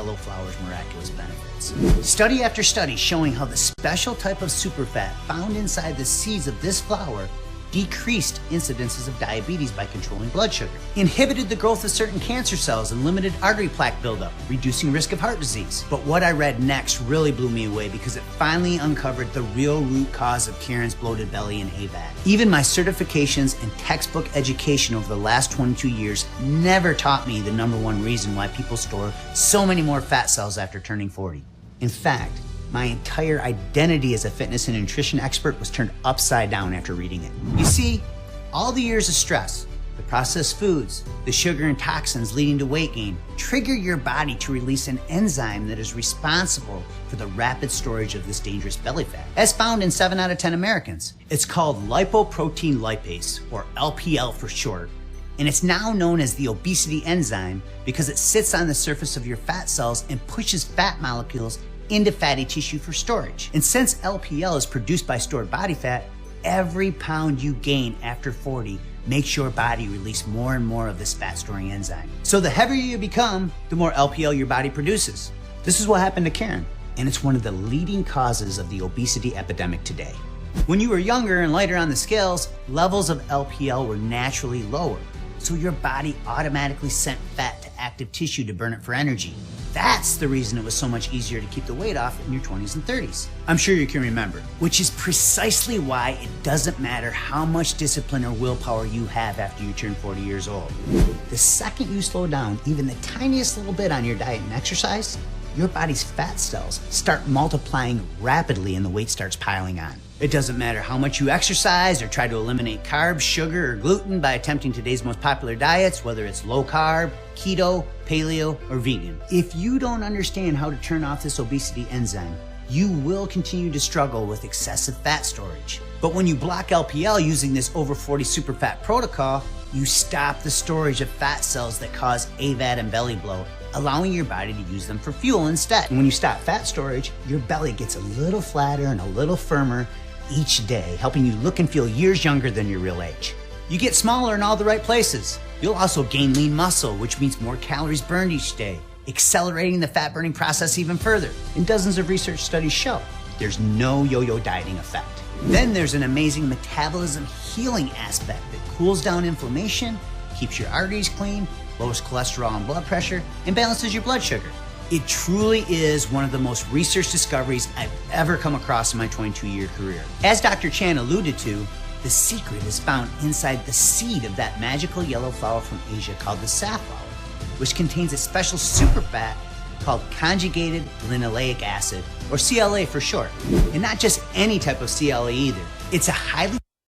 yellow flower's miraculous benefits. Study after study showing how the special type of superfat found inside the seeds of this flower decreased incidences of diabetes by controlling blood sugar, inhibited the growth of certain cancer cells, and limited artery plaque buildup, reducing risk of heart disease. But what I read next really blew me away because it finally uncovered the real root cause of Karen's bloated belly and AVAD. Even my certifications and textbook education over the last 22 years never taught me the #1 reason why people store so many more fat cells after turning 40. In fact, my entire identity as a fitness and nutrition expert was turned upside down after reading it. You see, all the years of stress, the processed foods, the sugar and toxins leading to weight gain, trigger your body to release an enzyme that is responsible for the rapid storage of this dangerous belly fat, as found in 7 out of 10 Americans. It's called lipoprotein lipase, or LPL for short, and it's now known as the obesity enzyme because it sits on the surface of your fat cells and pushes fat molecules into fatty tissue for storage. And since LPL is produced by stored body fat, every pound you gain after 40 makes your body release more and more of this fat storing enzyme. So the heavier you become, the more LPL your body produces. This is what happened to Karen, and it's one of the leading causes of the obesity epidemic today. When you were younger and lighter on the scales, levels of LPL were naturally lower, so your body automatically sent fat to active tissue to burn it for energy. That's the reason it was so much easier to keep the weight off in your 20s and 30s. I'm sure you can remember, which is precisely why it doesn't matter how much discipline or willpower you have after you turn 40 years old. The second you slow down even the tiniest little bit on your diet and exercise, your body's fat cells start multiplying rapidly and the weight starts piling on. It doesn't matter how much you exercise or try to eliminate carbs, sugar, or gluten by attempting today's most popular diets, whether it's low carb, keto, paleo, or vegan. If you don't understand how to turn off this obesity enzyme, you will continue to struggle with excessive fat storage. But when you block LPL using this over 40 superfat protocol, you stop the storage of fat cells that cause AVAD and belly bloat, allowing your body to use them for fuel instead. And when you stop fat storage, your belly gets a little flatter and a little firmer each day, helping you look and feel years younger than your real age. You get smaller in all the right places. You'll also gain lean muscle, which means more calories burned each day, accelerating the fat burning process even further. And dozens of research studies show there's no yo-yo dieting effect. Then there's an amazing metabolism healing aspect that cools down inflammation, keeps your arteries clean, lowers cholesterol and blood pressure, and balances your blood sugar. It truly is one of the most researched discoveries I've ever come across in my 22-year career. As Dr. Chan alluded to, the secret is found inside the seed of that magical yellow flower from Asia called the safflower, which contains a special superfat called conjugated linoleic acid, or CLA for short. And not just any type of CLA either. It's a highly